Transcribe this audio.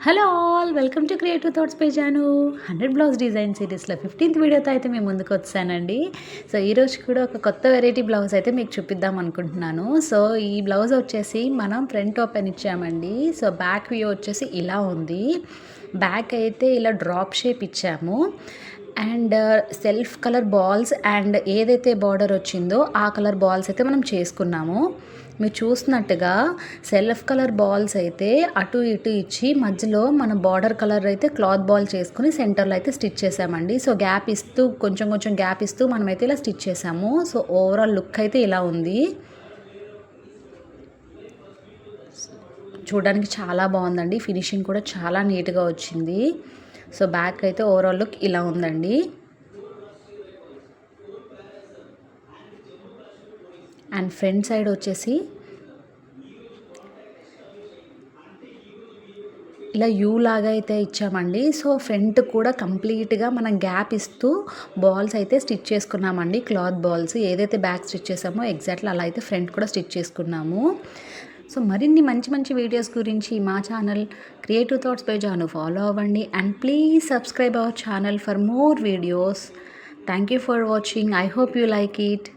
Hello all welcome to creative thoughts పేజాను 100 blouse design సిరీస్లో 15th వీడియోతో అయితే మేము ముందుకు వచ్చానండి. సో ఈరోజు కూడా ఒక కొత్త వెరైటీ బ్లౌజ్ అయితే మీకు చూపిద్దాం అనుకుంటున్నాను. సో ఈ బ్లౌజ్ వచ్చేసి మనం ఫ్రంట్ ఓపెన్ ఇచ్చామండి. సో బ్యాక్ వ్యూ వచ్చేసి ఇలా ఉంది. బ్యాక్ అయితే ఇలా డ్రాప్ షేప్ ఇచ్చాము and self colour balls and ఏదైతే బార్డర్ వచ్చిందో ఆ కలర్ బాల్స్ అయితే మనం చేసుకున్నాము. మీరు చూసినట్టుగా సెల్ఫ్ కలర్ బాల్స్ అయితే అటు ఇటు ఇచ్చి మధ్యలో మన బార్డర్ కలర్ అయితే క్లాత్ బాల్ చేసుకుని సెంటర్లో అయితే స్టిచ్ చేసామండి. సో గ్యాప్ ఇస్తూ కొంచెం కొంచెం గ్యాప్ ఇస్తూ మనమైతే ఇలా స్టిచ్ చేసాము. సో ఓవరాల్ లుక్ అయితే ఇలా ఉంది. చూడడానికి చాలా బాగుందండి. ఫినిషింగ్ కూడా చాలా నీట్గా వచ్చింది. సో బ్యాక్ అయితే ఓవరాల్ లుక్ ఇలా ఉందండి. అండ్ ఫ్రంట్ సైడ్ వచ్చేసి ఇలా యూ లాగా అయితే ఇచ్చామండి. సో ఫ్రంట్ కూడా కంప్లీట్గా మనం గ్యాప్ ఇస్తూ బాల్స్ అయితే స్టిచ్ చేసుకున్నామండి. క్లాత్ బాల్స్ ఏదైతే బ్యాక్ స్టిచ్ చేసామో ఎగ్జాక్ట్లీ అలా అయితే ఫ్రంట్ కూడా స్టిచ్ చేసుకున్నాము. సో మరిన్ని మంచి మంచి వీడియోస్ గురించి మా ఛానల్ క్రియేటివ్ థాట్స్ పేజాను ఫాలో అవ్వండి and please subscribe our channel for more videos. Thank you for watching. I hope you like it.